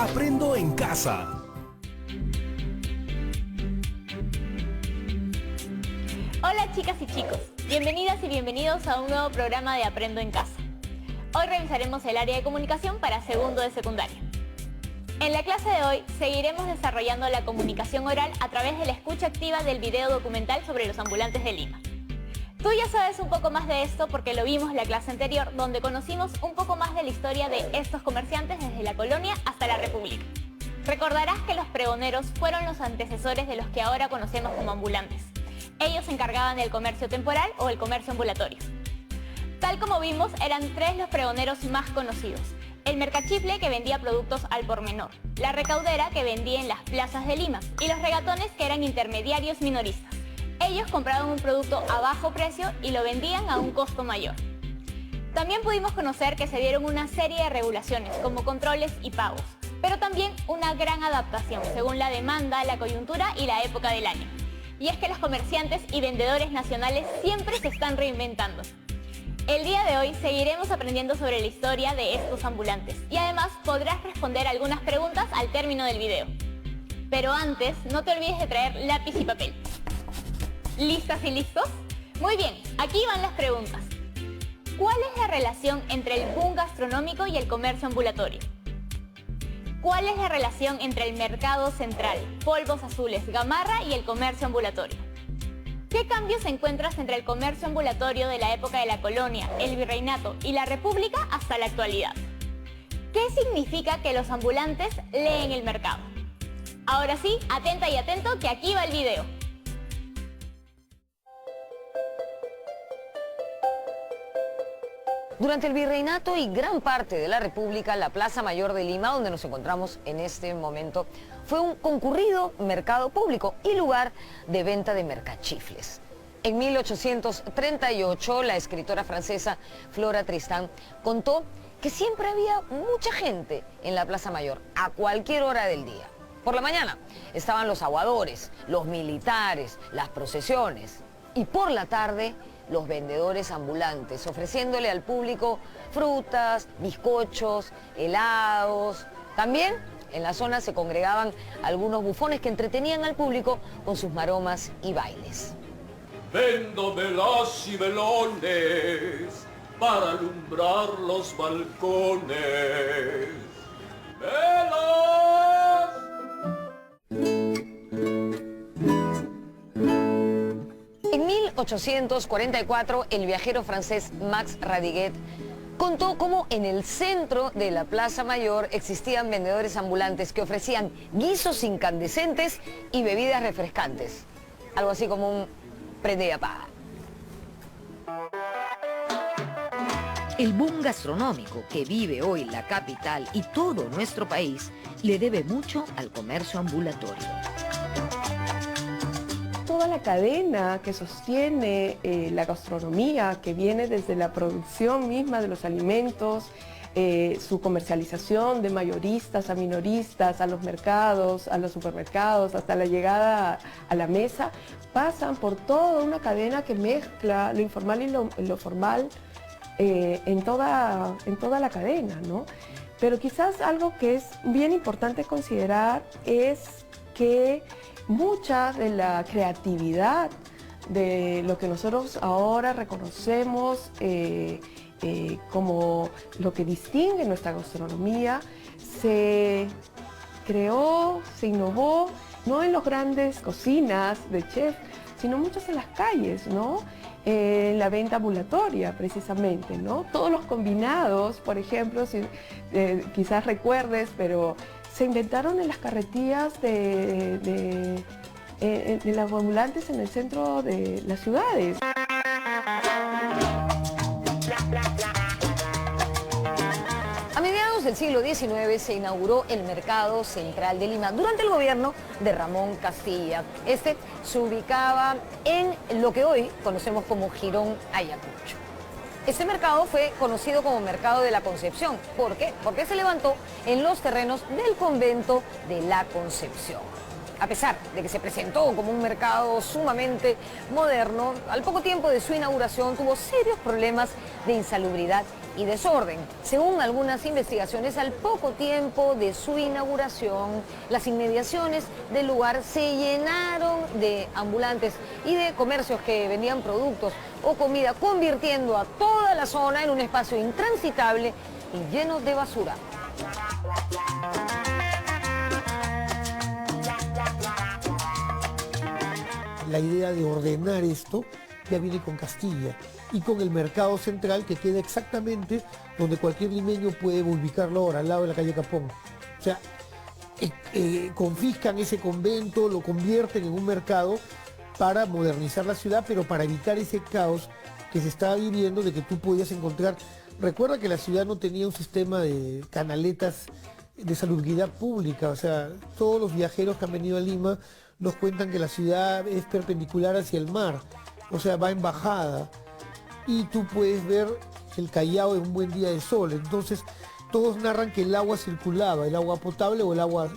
Aprendo en casa. Hola chicas y chicos, bienvenidas y bienvenidos a un nuevo programa de Aprendo en Casa. Hoy revisaremos el área de comunicación para segundo de secundaria. En la clase de hoy seguiremos desarrollando la comunicación oral a través de la escucha activa del video documental sobre los ambulantes de Lima. Tú ya sabes un poco más de esto porque lo vimos en la clase anterior, donde conocimos un poco más de la historia de estos comerciantes desde la colonia hasta la República. Recordarás que los pregoneros fueron los antecesores de los que ahora conocemos como ambulantes. Ellos se encargaban del comercio temporal o el comercio ambulatorio. Tal como vimos, eran tres los pregoneros más conocidos. El mercachifle, que vendía productos al por menor, la recaudera, que vendía en las plazas de Lima, y los regatones, que eran intermediarios minoristas. Ellos compraban un producto a bajo precio y lo vendían a un costo mayor. También pudimos conocer que se dieron una serie de regulaciones, como controles y pagos, pero también una gran adaptación según la demanda, la coyuntura y la época del año. Y es que los comerciantes y vendedores nacionales siempre se están reinventando. El día de hoy seguiremos aprendiendo sobre la historia de estos ambulantes y además podrás responder algunas preguntas al término del video. Pero antes, no te olvides de traer lápiz y papel. ¿Listas y listos? Muy bien, aquí van las preguntas. ¿Cuál es la relación entre el boom gastronómico y el comercio ambulatorio? ¿Cuál es la relación entre el mercado central, polvos azules, gamarra y el comercio ambulatorio? ¿Qué cambios encuentras entre el comercio ambulatorio de la época de la colonia, el virreinato y la república hasta la actualidad? ¿Qué significa que los ambulantes leen el mercado? Ahora sí, atenta y atento que aquí va el video. Durante el virreinato y gran parte de la República, la Plaza Mayor de Lima, donde nos encontramos en este momento, fue un concurrido mercado público y lugar de venta de mercachifles. En 1838, la escritora francesa Flora Tristán contó que siempre había mucha gente en la Plaza Mayor, a cualquier hora del día. Por la mañana estaban los aguadores, los militares, las procesiones, y por la tarde los vendedores ambulantes, ofreciéndole al público frutas, bizcochos, helados. También en la zona se congregaban algunos bufones que entretenían al público con sus maromas y bailes. Vendo velas y velones para alumbrar los balcones. ¡Velas! En 1844, el viajero francés Max Radiguet contó cómo en el centro de la Plaza Mayor existían vendedores ambulantes que ofrecían guisos incandescentes y bebidas refrescantes. Algo así como un prende y apaga. El boom gastronómico que vive hoy la capital y todo nuestro país le debe mucho al comercio ambulatorio. Toda la cadena que sostiene la gastronomía, que viene desde la producción misma de los alimentos, su comercialización de mayoristas a minoristas, a los mercados, a los supermercados, hasta la llegada a la mesa, pasan por toda una cadena que mezcla lo informal y lo formal en toda la cadena, ¿no? Pero quizás algo que es bien importante considerar es que mucha de la creatividad de lo que nosotros ahora reconocemos como lo que distingue nuestra gastronomía se creó, se innovó, no en las grandes cocinas de chef, sino muchas en las calles, ¿no? En la venta ambulatoria, precisamente, ¿no? Todos los combinados, por ejemplo, si, quizás recuerdes, pero se inventaron en las carretillas de las ambulantes en el centro de las ciudades. A mediados del siglo XIX se inauguró el Mercado Central de Lima durante el gobierno de Ramón Castilla. Este se ubicaba en lo que hoy conocemos como Jirón Ayacucho. Este mercado fue conocido como Mercado de la Concepción. ¿Por qué? Porque se levantó en los terrenos del convento de la Concepción. A pesar de que se presentó como un mercado sumamente moderno, al poco tiempo de su inauguración tuvo serios problemas de insalubridad y desorden. Según algunas investigaciones, al poco tiempo de su inauguración, las inmediaciones del lugar se llenaron de ambulantes y de comercios que vendían productos o comida, convirtiendo a toda la zona en un espacio intransitable y lleno de basura. La idea de ordenar esto ya viene con Castilla y con el mercado central, que queda exactamente donde cualquier limeño puede ubicarlo ahora, al lado de la calle Capón. O sea, confiscan ese convento, lo convierten en un mercado para modernizar la ciudad, pero para evitar ese caos que se estaba viviendo, de que tú podías encontrar. Recuerda que la ciudad no tenía un sistema de canaletas de salubridad pública, o sea, todos los viajeros que han venido a Lima nos cuentan que la ciudad es perpendicular hacia el mar, o sea, va en bajada, y tú puedes ver el Callao en un buen día de sol. Entonces todos narran que el agua circulaba, el agua potable o el agua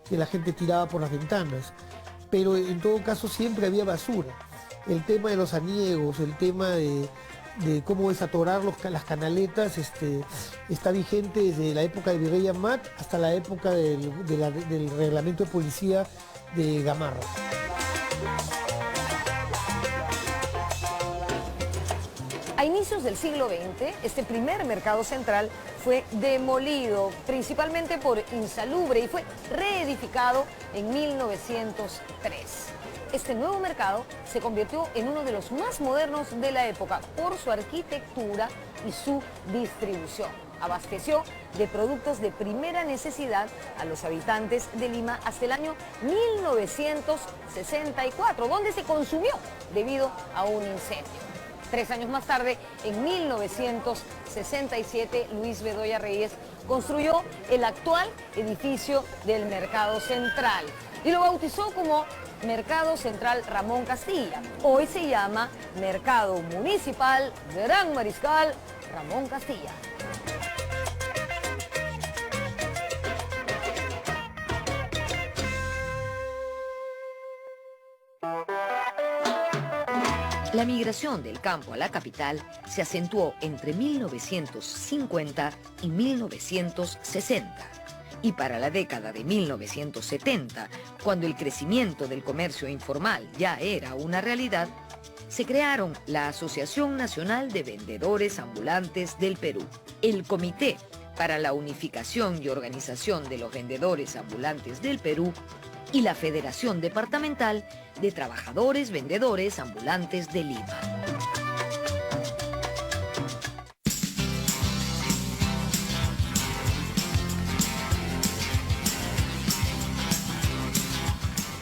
que la gente tiraba por las ventanas, pero en todo caso siempre había basura. El tema de los aniegos, el tema de cómo desatorar las canaletas, está vigente desde la época de Virrey Amat hasta la época del reglamento de policía de Gamarra. A inicios del siglo XX, este primer mercado central fue demolido, principalmente por insalubre, y fue reedificado en 1903. Este nuevo mercado se convirtió en uno de los más modernos de la época por su arquitectura y su distribución. Abasteció de productos de primera necesidad a los habitantes de Lima hasta el año 1964, donde se consumió debido a un incendio. 3 años más tarde, en 1967, Luis Bedoya Reyes construyó el actual edificio del Mercado Central y lo bautizó como Mercado Central Ramón Castilla. Hoy se llama Mercado Municipal Gran Mariscal Ramón Castilla. La migración del campo a la capital se acentuó entre 1950 y 1960. Y para la década de 1970, cuando el crecimiento del comercio informal ya era una realidad, se crearon la Asociación Nacional de Vendedores Ambulantes del Perú, el Comité para la Unificación y Organización de los Vendedores Ambulantes del Perú y la Federación Departamental de Trabajadores Vendedores Ambulantes de Lima.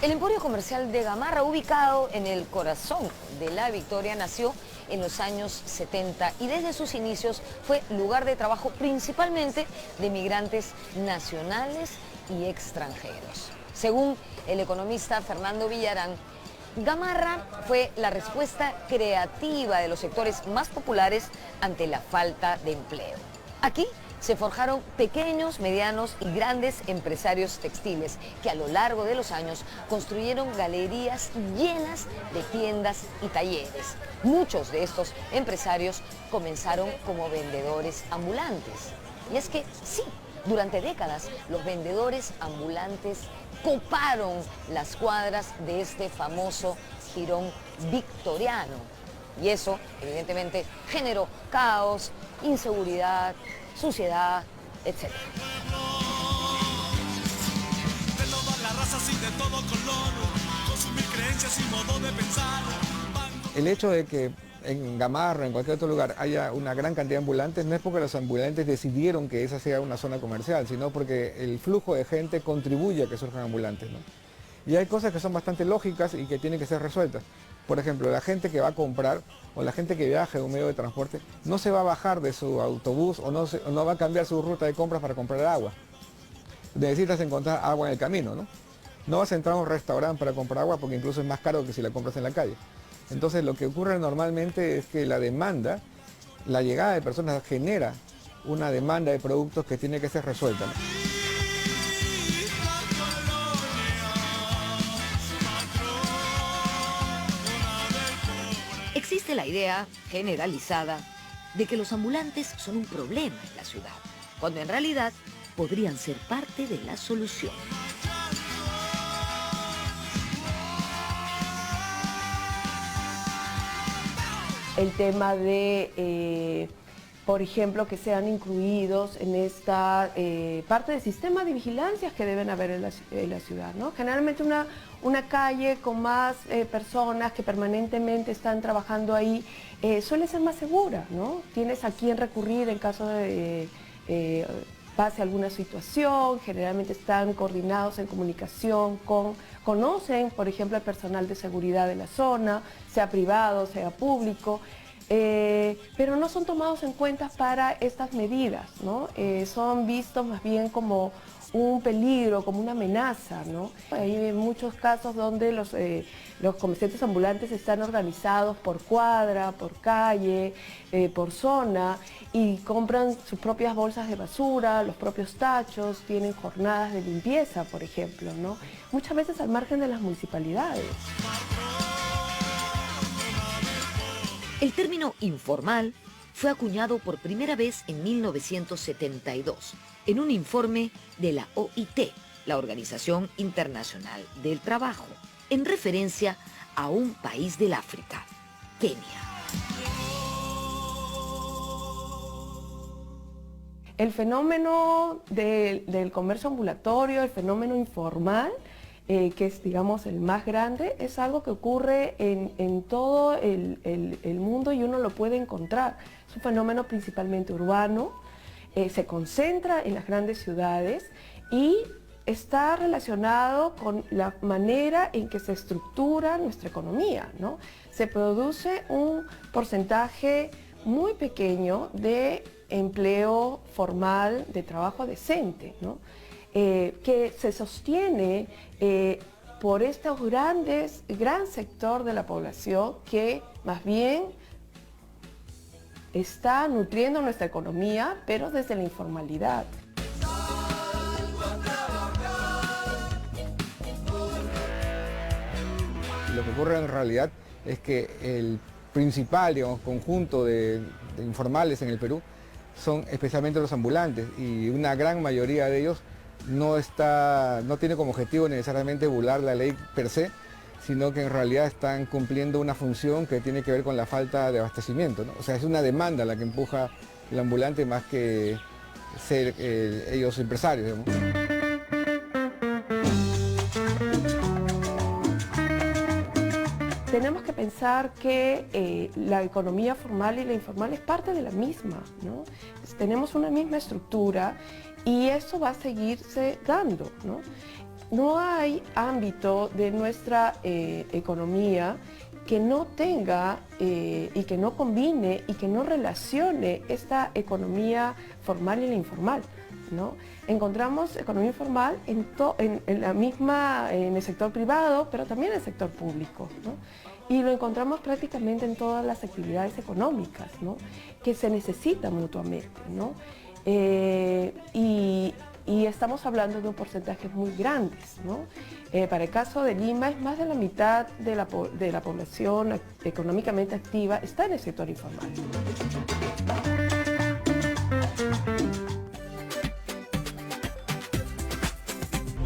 El emporio comercial de Gamarra, ubicado en el corazón de La Victoria, nació en los años 70 y desde sus inicios fue lugar de trabajo principalmente de migrantes nacionales y extranjeros. Según el economista Fernando Villarán, Gamarra fue la respuesta creativa de los sectores más populares ante la falta de empleo. Aquí se forjaron pequeños, medianos y grandes empresarios textiles que a lo largo de los años construyeron galerías llenas de tiendas y talleres. Muchos de estos empresarios comenzaron como vendedores ambulantes. Y es que sí, durante décadas los vendedores ambulantes coparon las cuadras de este famoso jirón victoriano. Y eso, evidentemente, generó caos, inseguridad, suciedad, etc. De todas las razas y de todo color, consumir creencias y modo de pensar. El hecho de que en Gamarra, en cualquier otro lugar, haya una gran cantidad de ambulantes, no es porque los ambulantes decidieron que esa sea una zona comercial, sino porque el flujo de gente contribuye a que surjan ambulantes, ¿no? Y hay cosas que son bastante lógicas y que tienen que ser resueltas. Por ejemplo, la gente que va a comprar o la gente que viaja en un medio de transporte no se va a bajar de su autobús o no va a cambiar su ruta de compras para comprar agua. Necesitas encontrar agua en el camino, ¿no? No vas a entrar a un restaurante para comprar agua porque incluso es más caro que si la compras en la calle. Entonces lo que ocurre normalmente es que la demanda, la llegada de personas genera una demanda de productos que tiene que ser resuelta, ¿no? Existe la idea generalizada de que los ambulantes son un problema en la ciudad, cuando en realidad podrían ser parte de la solución. El tema de, por ejemplo, que sean incluidos en esta parte del sistema de vigilancias que deben haber en la ciudad, ¿no? Generalmente una calle con más personas que permanentemente están trabajando ahí suele ser más segura, ¿no? Tienes a quién recurrir en caso de pase alguna situación, generalmente están coordinados en comunicación conocen, por ejemplo, al personal de seguridad de la zona, sea privado, sea público, pero no son tomados en cuenta para estas medidas, ¿no? Son vistos más bien como un peligro, como una amenaza, ¿no? Hay muchos casos donde los comerciantes ambulantes están organizados por cuadra, por calle, por zona, y compran sus propias bolsas de basura, los propios tachos, tienen jornadas de limpieza, por ejemplo, ¿no? Muchas veces al margen de las municipalidades. El término informal fue acuñado por primera vez en 1972 en un informe de la OIT, la Organización Internacional del Trabajo, en referencia a un país del África, Kenia. El fenómeno del comercio ambulatorio, el fenómeno informal, que es, digamos, el más grande, es algo que ocurre en todo el mundo y uno lo puede encontrar. Es un fenómeno principalmente urbano, se concentra en las grandes ciudades y está relacionado con la manera en que se estructura nuestra economía, ¿no? Se produce un porcentaje muy pequeño de empleo formal, de trabajo decente, ¿no? Que se sostiene por estos gran sector de la población que más bien está nutriendo nuestra economía, pero desde la informalidad. Lo que ocurre en realidad es que el principal, digamos, conjunto de informales en el Perú son especialmente los ambulantes, y una gran mayoría de ellos no tiene como objetivo necesariamente burlar la ley per se, sino que en realidad están cumpliendo una función que tiene que ver con la falta de abastecimiento, ¿no? O sea, es una demanda la que empuja el ambulante más que ser ellos empresarios, digamos. Tenemos que pensar que la economía formal y la informal es parte de la misma, ¿no? Tenemos una misma estructura y eso va a seguirse dando, ¿no? No hay ámbito de nuestra economía que no tenga y que no combine y que no relacione esta economía formal y la informal, ¿no? Encontramos economía informal en el sector privado, pero también en el sector público, ¿no? Y lo encontramos prácticamente en todas las actividades económicas, ¿no? Que se necesitan mutuamente, ¿no? Y estamos hablando de un porcentaje muy grandes, ¿no? Para el caso de Lima, es más de la mitad de la población económicamente activa está en el sector informal.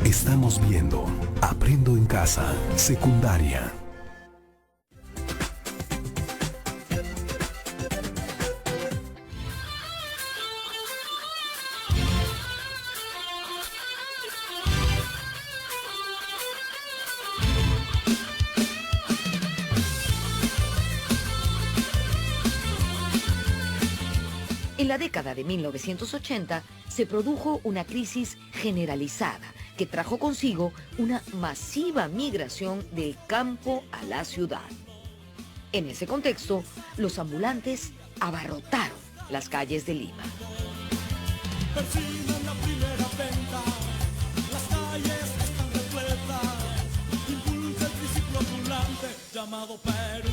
Estamos viendo Aprendo en Casa, secundaria. En la década de 1980 se produjo una crisis generalizada que trajo consigo una masiva migración del campo a la ciudad. En ese contexto, los ambulantes abarrotaron las calles de Lima. Persiguen la primera venta, las calles están repletas, impulsa el triciclo ambulante llamado Perú.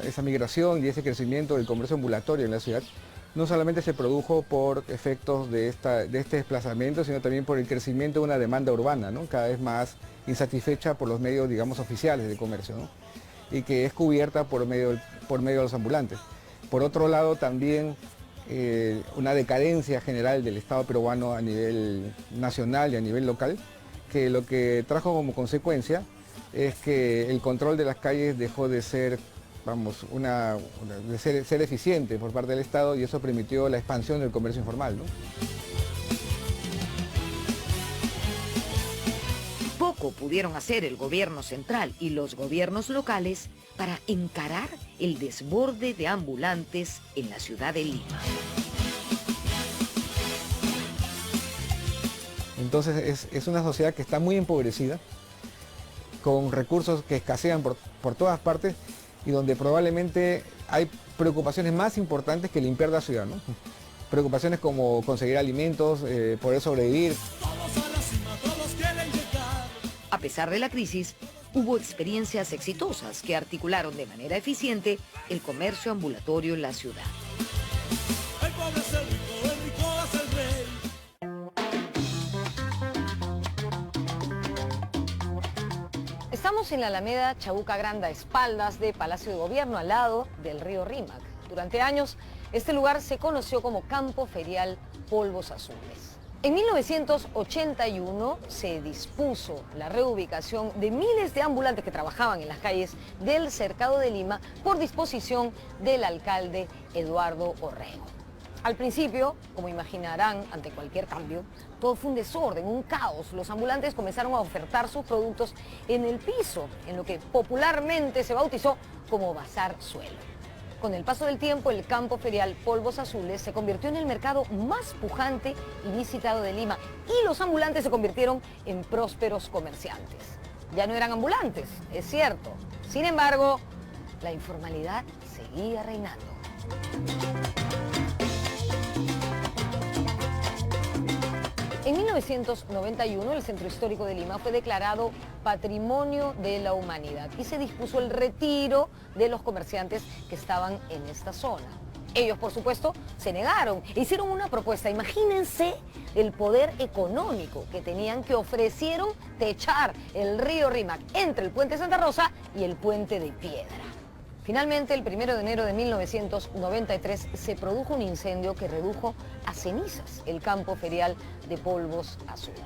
Esa migración y ese crecimiento del comercio ambulatorio en la ciudad no solamente se produjo por efectos de este desplazamiento, sino también por el crecimiento de una demanda urbana, ¿no? Cada vez más insatisfecha por los medios, digamos, oficiales de comercio, ¿no? Y que es cubierta por medio de los ambulantes. Por otro lado, también una decadencia general del Estado peruano a nivel nacional y a nivel local, que lo que trajo como consecuencia es que el control de las calles dejó de ser, vamos, ser eficiente por parte del Estado, y eso permitió la expansión del comercio informal, ¿no? Poco pudieron hacer el gobierno central y los gobiernos locales para encarar el desborde de ambulantes en la ciudad de Lima. Entonces es una sociedad que está muy empobrecida, con recursos que escasean por todas partes, y donde probablemente hay preocupaciones más importantes que limpiar la ciudad, ¿no? Preocupaciones como conseguir alimentos, poder sobrevivir. A pesar de la crisis, hubo experiencias exitosas que articularon de manera eficiente el comercio ambulatorio en la ciudad. El pobre es el rico es el rey. Estamos en la Alameda Chabuca Grande, a espaldas de Palacio de Gobierno, al lado del río Rímac. Durante años, este lugar se conoció como Campo Ferial Polvos Azules. En 1981 se dispuso la reubicación de miles de ambulantes que trabajaban en las calles del Cercado de Lima por disposición del alcalde Eduardo Orrego. Al principio, como imaginarán, ante cualquier cambio, todo fue un desorden, un caos. Los ambulantes comenzaron a ofertar sus productos en el piso, en lo que popularmente se bautizó como bazar suelo. Con el paso del tiempo, el campo ferial Polvos Azules se convirtió en el mercado más pujante y visitado de Lima, y los ambulantes se convirtieron en prósperos comerciantes. Ya no eran ambulantes, es cierto. Sin embargo, la informalidad seguía reinando. En 1991, el Centro Histórico de Lima fue declarado Patrimonio de la Humanidad y se dispuso el retiro de los comerciantes que estaban en esta zona. Ellos, por supuesto, se negaron e hicieron una propuesta. Imagínense el poder económico que tenían, que ofrecieron techar el río Rímac entre el puente Santa Rosa y el puente de Piedra. Finalmente, el 1 de enero de 1993 se produjo un incendio que redujo a cenizas el campo ferial de Polvos Azules.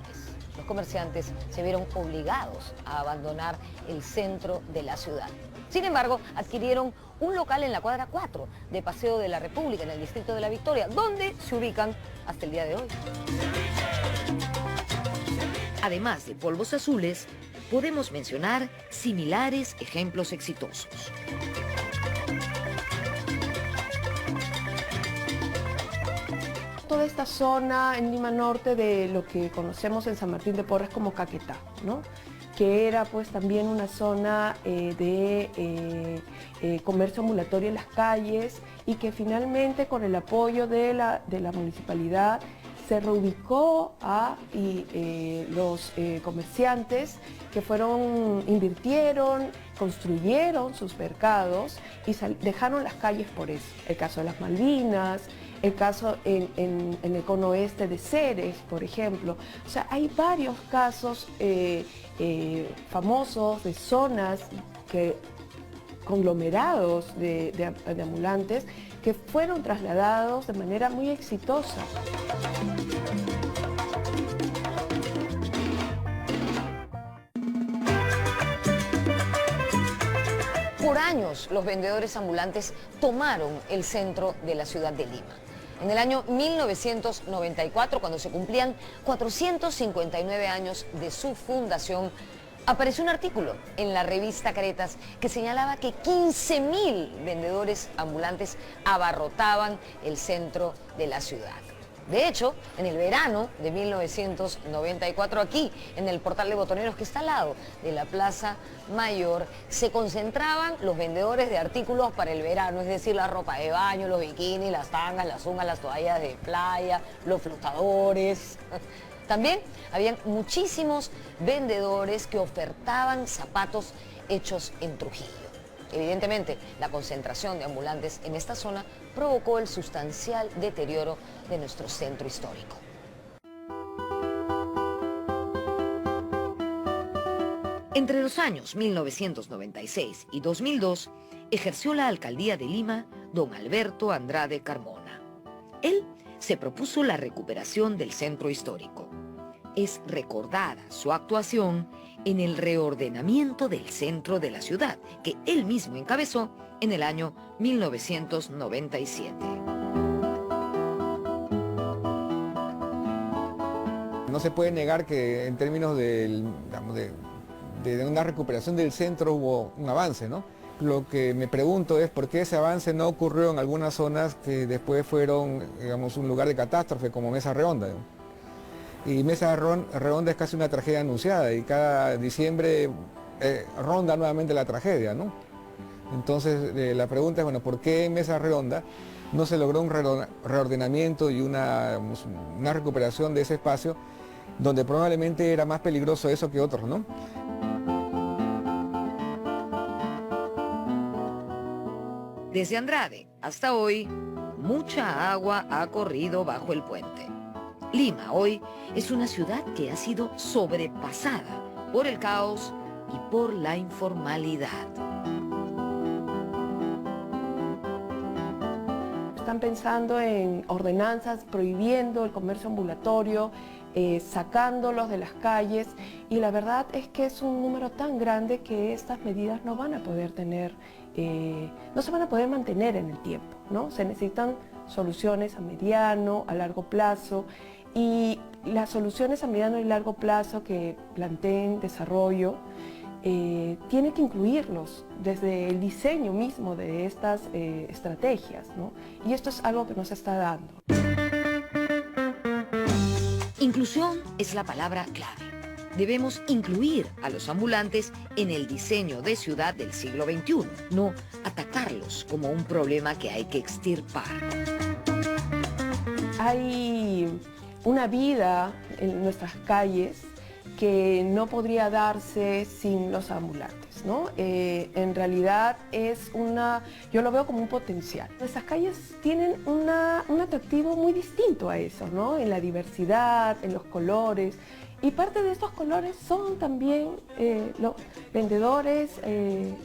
Los comerciantes se vieron obligados a abandonar el centro de la ciudad. Sin embargo, adquirieron un local en la cuadra 4 de Paseo de la República, en el distrito de La Victoria, donde se ubican hasta el día de hoy. Además de Polvos Azules, podemos mencionar similares ejemplos exitosos. Toda esta zona en Lima Norte de lo que conocemos en San Martín de Porres como Caquetá, ¿no? Que era pues también una zona de comercio ambulatorio en las calles, y que finalmente, con el apoyo de la municipalidad, se reubicó a los comerciantes que invirtieron, construyeron sus mercados y dejaron las calles por eso. El caso de las Malvinas, el caso en el cono oeste de Ceres, por ejemplo. O sea, hay varios casos famosos de zonas, conglomerados de ambulantes, que fueron trasladados de manera muy exitosa. Por años, los vendedores ambulantes tomaron el centro de la ciudad de Lima. En el año 1994, cuando se cumplían 459 años de su fundación, apareció un artículo en la revista Caretas que señalaba que 15.000 vendedores ambulantes abarrotaban el centro de la ciudad. De hecho, en el verano de 1994, aquí, en el portal de Botoneros, que está al lado de la Plaza Mayor, se concentraban los vendedores de artículos para el verano, es decir, la ropa de baño, los bikinis, las tangas, las zungas, las toallas de playa, los flotadores. También habían muchísimos vendedores que ofertaban zapatos hechos en Trujillo. Evidentemente, la concentración de ambulantes en esta zona provocó el sustancial deterioro de nuestro centro histórico. Entre los años 1996 y 2002, ejerció la alcaldía de Lima don Alberto Andrade Carmona. Él se propuso la recuperación del centro histórico. Es recordada su actuación en el reordenamiento del centro de la ciudad, que él mismo encabezó en el año 1997. No se puede negar que en términos de una recuperación del centro hubo un avance, ¿no? Lo que me pregunto es por qué ese avance no ocurrió en algunas zonas que después fueron, digamos, un lugar de catástrofe, como Mesa Redonda, ¿no? Y Mesa Redonda es casi una tragedia anunciada y cada diciembre ronda nuevamente la tragedia, ¿no? Entonces la pregunta es, bueno, ¿por qué en Mesa Redonda no se logró un reordenamiento y una recuperación de ese espacio donde probablemente era más peligroso eso que otros, ¿no? Desde Andrade hasta hoy, mucha agua ha corrido bajo el puente. Lima hoy es una ciudad que ha sido sobrepasada por el caos y por la informalidad. Están pensando en ordenanzas prohibiendo el comercio ambulatorio, sacándolos de las calles, y la verdad es que es un número tan grande que estas medidas no van a poder no se van a poder mantener en el tiempo, ¿no? Se necesitan soluciones a mediano, a largo plazo, y las soluciones a mediano y largo plazo que planteen desarrollo tiene que incluirlos desde el diseño mismo de estas estrategias, ¿no? Y esto es algo que no se está dando. Inclusión es la palabra clave. Debemos incluir a los ambulantes en el diseño de ciudad del siglo XXI, no atacarlos como un problema que hay que extirpar. Hay una vida en nuestras calles que no podría darse sin los ambulantes, ¿no? En realidad yo lo veo como un potencial. Nuestras calles tienen un atractivo muy distinto a eso, ¿no? En la diversidad, en los colores. Y parte de estos colores son también los vendedores,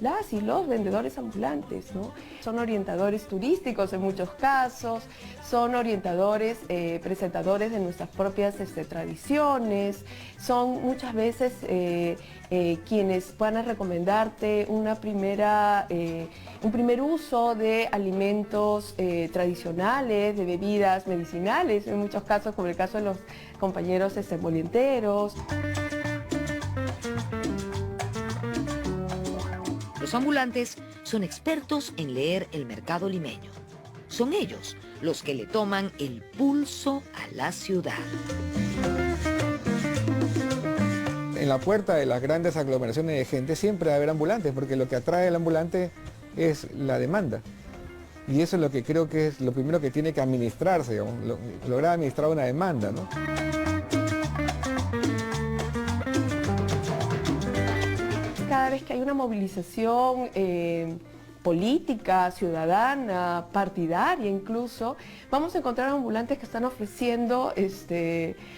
las y los vendedores ambulantes, ¿no? Son orientadores turísticos en muchos casos, son orientadores, presentadores de nuestras propias tradiciones, son muchas veces quienes van a recomendarte un primer uso de alimentos tradicionales, de bebidas medicinales, en muchos casos, como el caso de los compañeros molienteros. Los ambulantes son expertos en leer el mercado limeño. Son ellos los que le toman el pulso a la ciudad. En la puerta de las grandes aglomeraciones de gente siempre va a haber ambulantes, porque lo que atrae al ambulante es la demanda. Y eso es lo que creo que es lo primero que tiene que administrarse, digamos, lograr administrar una demanda, ¿no? Cada vez que hay una movilización política, ciudadana, partidaria incluso, vamos a encontrar ambulantes que están ofreciendo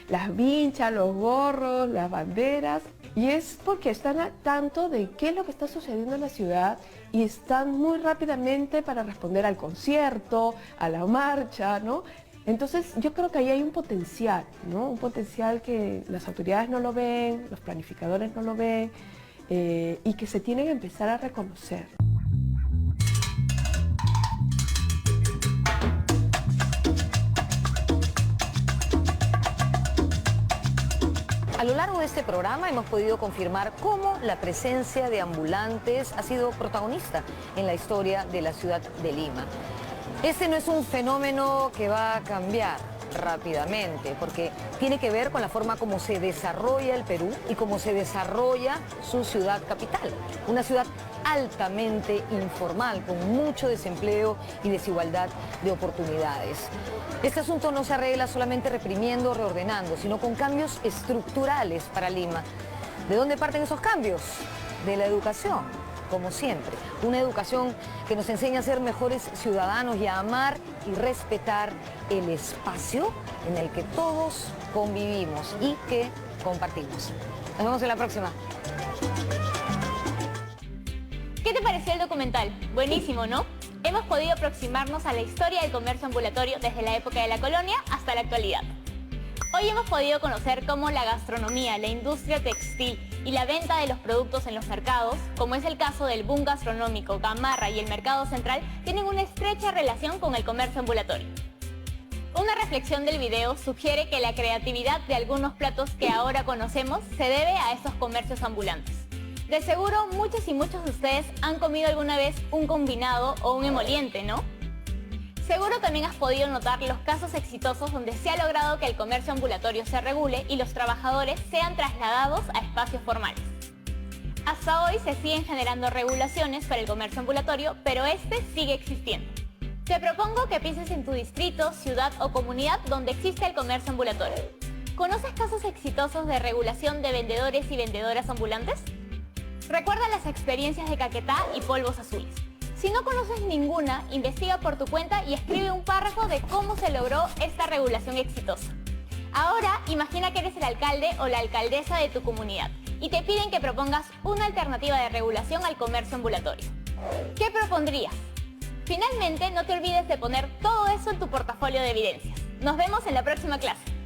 las vinchas, los gorros, las banderas, y es porque están al tanto de qué es lo que está sucediendo en la ciudad y están muy rápidamente para responder al concierto, a la marcha, ¿no? Entonces yo creo que ahí hay un potencial, ¿no? Un potencial que las autoridades no lo ven, los planificadores no lo ven, y que se tiene que empezar a reconocer. A lo largo de este programa hemos podido confirmar cómo la presencia de ambulantes ha sido protagonista en la historia de la ciudad de Lima. Este no es un fenómeno que va a cambiar rápidamente, porque tiene que ver con la forma como se desarrolla el Perú y cómo se desarrolla su ciudad capital. Una ciudad altamente informal, con mucho desempleo y desigualdad de oportunidades. Este asunto no se arregla solamente reprimiendo o reordenando, sino con cambios estructurales para Lima. ¿De dónde parten esos cambios? De la educación, como siempre. Una educación que nos enseña a ser mejores ciudadanos y a amar y respetar el espacio en el que todos convivimos y que compartimos. Nos vemos en la próxima. ¿Qué te pareció el documental? Buenísimo, ¿no? hemos podido aproximarnos a la historia del comercio ambulatorio desde la época de la colonia hasta la actualidad. Hoy hemos podido conocer cómo la gastronomía, la industria textil y la venta de los productos en los mercados, como es el caso del boom gastronómico, Gamarra y el Mercado Central, tienen una estrecha relación con el comercio ambulatorio. Una reflexión del video sugiere que la creatividad de algunos platos que ahora conocemos se debe a estos comercios ambulantes. De seguro, muchos y muchos de ustedes han comido alguna vez un combinado o un emoliente, ¿no? Seguro también has podido notar los casos exitosos donde se ha logrado que el comercio ambulatorio se regule y los trabajadores sean trasladados a espacios formales. Hasta hoy se siguen generando regulaciones para el comercio ambulatorio, pero este sigue existiendo. Te propongo que pienses en tu distrito, ciudad o comunidad donde existe el comercio ambulatorio. ¿Conoces casos exitosos de regulación de vendedores y vendedoras ambulantes? Recuerda las experiencias de Caquetá y Polvos Azules. Si no conoces ninguna, investiga por tu cuenta y escribe un párrafo de cómo se logró esta regulación exitosa. Ahora, imagina que eres el alcalde o la alcaldesa de tu comunidad y te piden que propongas una alternativa de regulación al comercio ambulatorio. ¿Qué propondrías? Finalmente, no te olvides de poner todo eso en tu portafolio de evidencias. Nos vemos en la próxima clase.